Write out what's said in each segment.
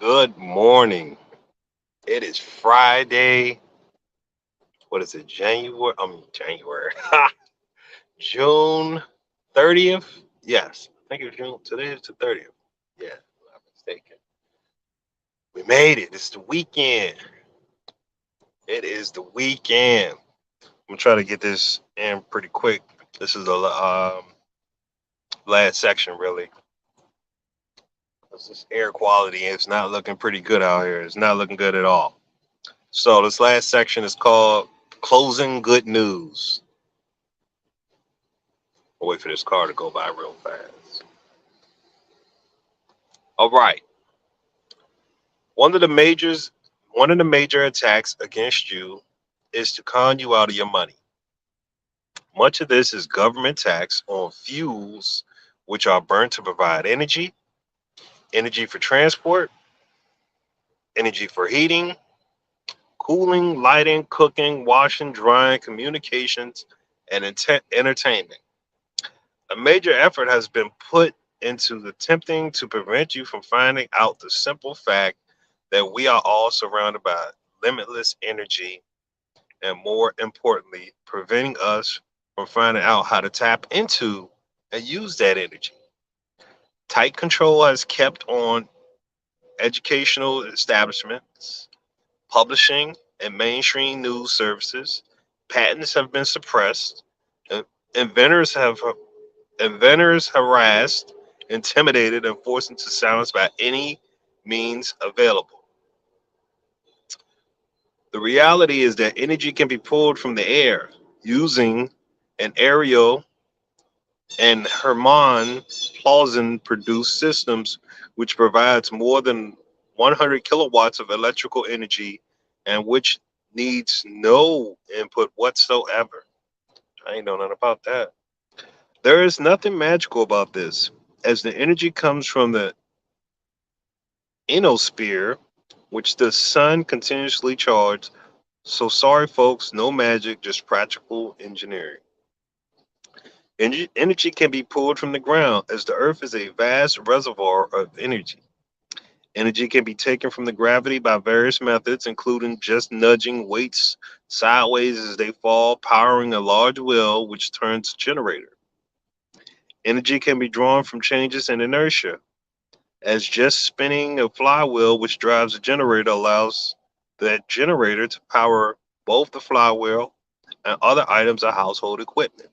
Good morning. It is Friday. What is it? January. June 30th. Yes, I think it's June. Today is the 30th. Yeah, I'm not mistaken. We made it. It's the weekend. It is the weekend. I'm gonna try to get this in pretty quick. This is the last section, really. This air quality is not looking pretty good out here. It's not looking good at all. So this last section is called closing good news. I'll wait for this car to go by real fast. All right. One of the majors One of the major attacks against you is to con you out of your money. Much of this is government tax on fuels which are burnt to provide energy, energy for transport, energy for heating, cooling, lighting, cooking, washing, drying, communications, and entertainment. A major effort has been put into attempting to prevent you from finding out the simple fact that we are all surrounded by limitless energy, and more importantly, preventing us from finding out how to tap into and use that energy. Tight control has kept on educational establishments, publishing, and mainstream news services. Patents have been suppressed. and Inventors have inventors harassed, intimidated, and forced into silence by any means available. The reality is that energy can be pulled from the air using an aerial and Hermann Clausen produced systems, which provides more than 100 kilowatts of electrical energy and which needs no input whatsoever. I ain't know nothing about that. There is nothing magical about this, as the energy comes from the ionosphere, which the sun continuously charges. So sorry, folks, no magic, just practical engineering. Energy can be pulled from the ground, as the earth is a vast reservoir of energy. Energy can be taken from the gravity by various methods, including just nudging weights sideways as they fall, powering a large wheel, which turns a generator. Energy can be drawn from changes in inertia, as just spinning a flywheel, which drives a generator, allows that generator to power both the flywheel and other items of household equipment.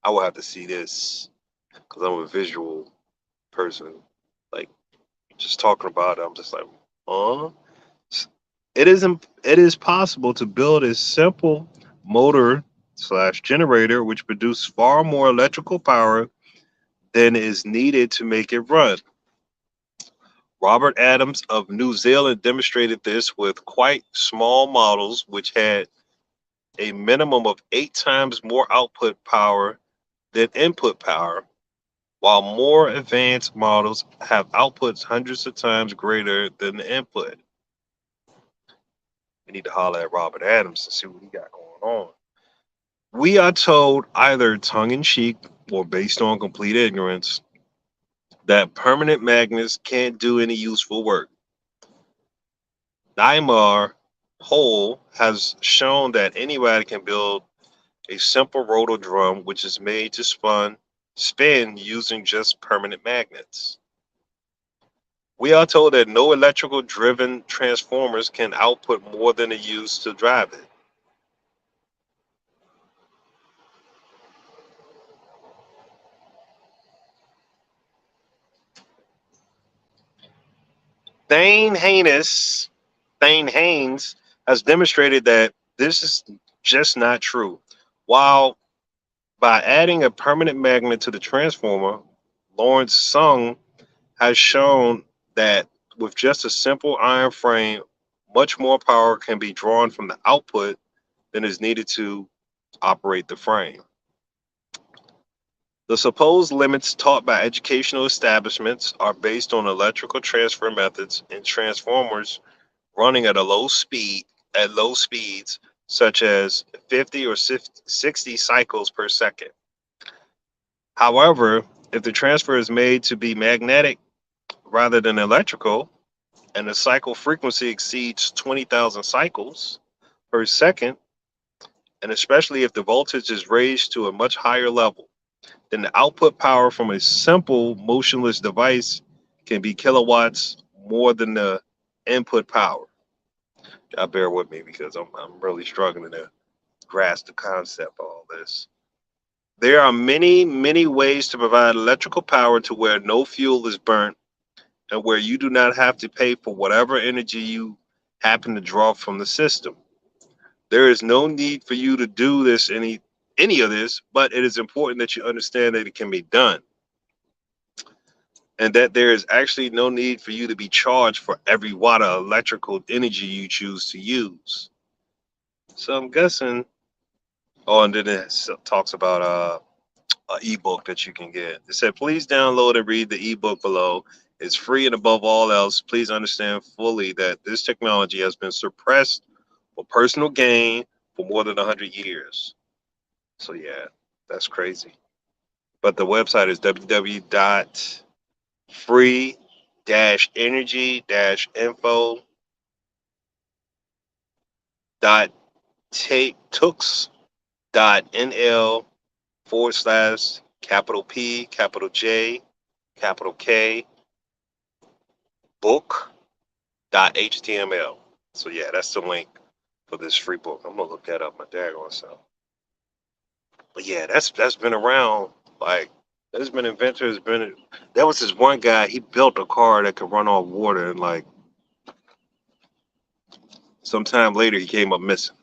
I will have to see this because I'm a visual person. Like, just talking about it, I'm just like, huh? It is possible to build a simple motor slash generator which produces far more electrical power than is needed to make it run. Robert Adams of New Zealand demonstrated this with quite small models which had a minimum of 8 times more output power than input power, while more advanced models have outputs hundreds of times greater than the input. We need to holler at Robert Adams to see what he got going on. We are told, either tongue in cheek or based on complete ignorance, that permanent magnets can't do any useful work. Neymar Hole has shown that anybody can build a simple rotor drum which is made to spin using just permanent magnets. We are told that no electrical driven transformers can output more than are used to drive it. Thane Haynes, Thane Haynes has demonstrated that this is just not true. While by adding a permanent magnet to the transformer, Lawrence Sung has shown that with just a simple iron frame, much more power can be drawn from the output than is needed to operate the frame. The supposed limits taught by educational establishments are based on electrical transfer methods and transformers running at low speeds such as 50 or 60 cycles per second. However, if the transfer is made to be magnetic rather than electrical, and the cycle frequency exceeds 20,000 cycles per second, and especially if the voltage is raised to a much higher level, then the output power from a simple motionless device can be kilowatts more than the input power. Y'all bear with me because I'm really struggling to grasp the concept of all this. There are many ways to provide electrical power to where no fuel is burnt and where you do not have to pay for whatever energy you happen to draw from the system. There is no need for you to do any of this, but it is important that you understand that it can be done and that there is actually no need for you to be charged for every watt of electrical energy you choose to use. So I'm guessing. Oh, and then it talks about an ebook that you can get. It said, please download and read the ebook below. It's free, and above all else, please understand fully that this technology has been suppressed for personal gain for more than 100 years. So yeah, that's crazy. But the website is www.free-energy-info.tux.nl / capital P, capital J, capital K, book.html. So yeah, that's the link for this free book. I'm gonna look that up my daggone self. But yeah, that's been around. Like there's been inventors. Been there was this one guy. He built a car that could run on water, and like sometime later he came up missing.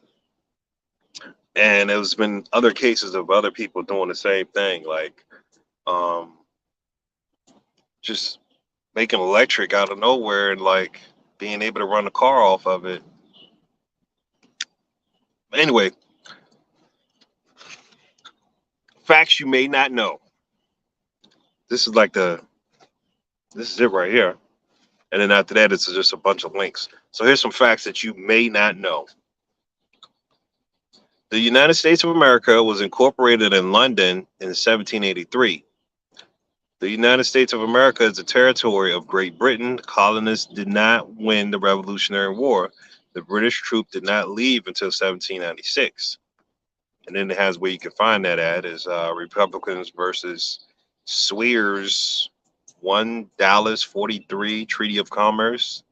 And there's been other cases of other people doing the same thing, like um, just making electric out of nowhere and like being able to run a car off of it. Anyway, facts you may not know. This is like this is it right here. And then after that, it's just a bunch of links. So here's some facts that you may not know. The United States of America was incorporated in London in 1783. The United States of America is a territory of Great Britain. Colonists did not win the Revolutionary War. The British troop did not leave until 1796. And then it has where you can find that at is Republicans versus Swears 1 Dallas 43 Treaty of Commerce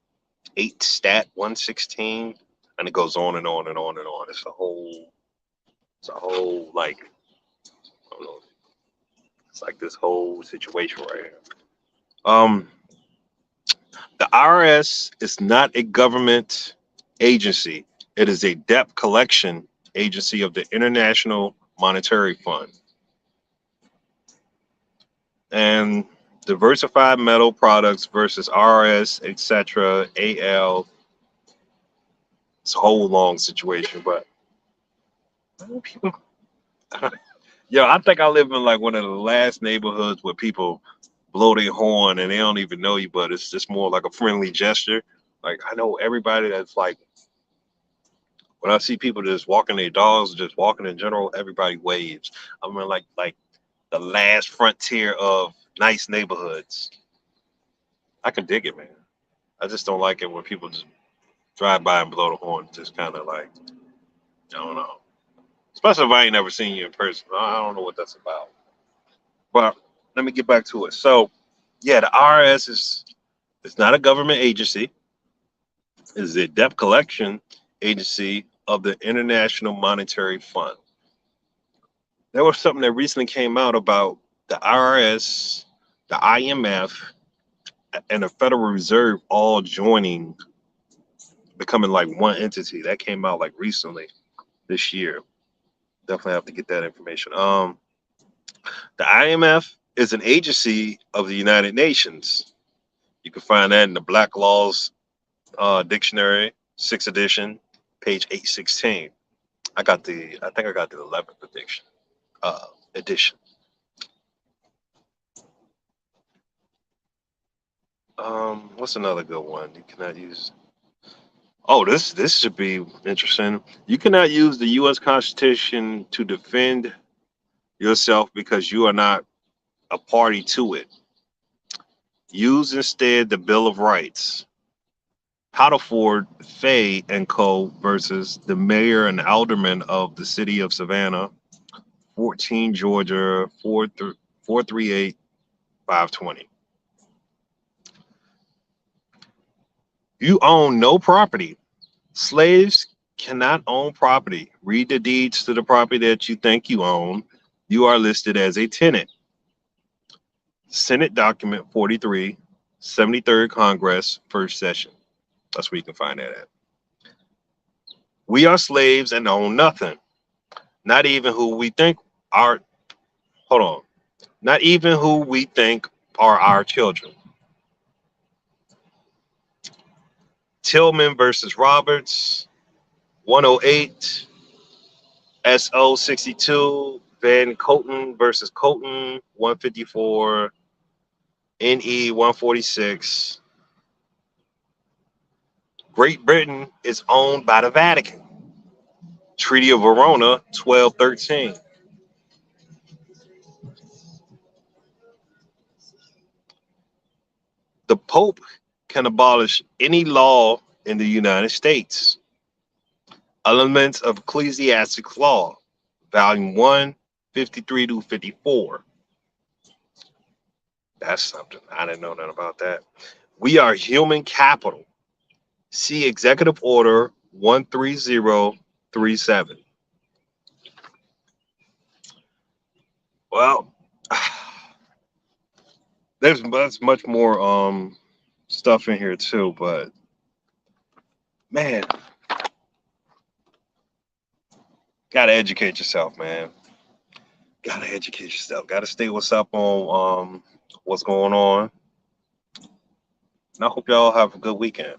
8 Stat 116, and it goes on and on and on and on. It's a whole like I don't know. It's like this whole situation right here. Um, the IRS is not a government agency. It is a debt collection agency of the International Monetary Fund. And diversified metal products versus RS, etc. AL. It's a whole long situation, but people, yo, I think I live in like one of the last neighborhoods where people blow their horn and they don't even know you, but it's just more like a friendly gesture. Like I know everybody that's like when I see people just walking their dogs, just walking in general, everybody waves. I mean, like the last frontier of nice neighborhoods. I can dig it, man. I just don't like it when people just drive by and blow the horn, just kind of like, I don't know. Especially if I ain't never seen you in person. I don't know what that's about. But let me get back to it. So, yeah, the IRS is it's not a government agency. It's a debt collection agency of the International Monetary Fund. There was something that recently came out about the IRS, the IMF, and the Federal Reserve all joining, becoming like one entity. That came out like recently this year. Definitely have to get that information. The IMF is an agency of the United Nations. You can find that in the Black Laws Dictionary, 6th edition, page 816. I think I got the 11th edition. Edition. What's another good one? You cannot use. Oh, this should be interesting. You cannot use the U.S. Constitution to defend yourself because you are not a party to it. Use instead the Bill of Rights. Cottleford Fay and Co. versus the mayor and alderman of the city of Savannah, 14 Georgia, 438 520. You own no property. Slaves cannot own property. Read the deeds to the property that you think you own. You are listed as a tenant. Senate document 43, 73rd Congress, first session. That's where you can find that at. We are slaves and own nothing. Not even who we think are, hold on, not even who we think are our children. Tillman versus Roberts, 108, SO 62, Van Coten versus Coten, 154, NE 146. Great Britain is owned by the Vatican. Treaty of Verona, 1213. The Pope can abolish any law in the United States. Elements of Ecclesiastic Law, Volume 1, 53 to 54. That's something. I didn't know nothing about that. We are human capital. See Executive Order 13037. Well, there's much more stuff in here too, but man, gotta educate yourself, man. Gotta educate yourself. Gotta stay what's up on what's going on. And I hope y'all have a good weekend.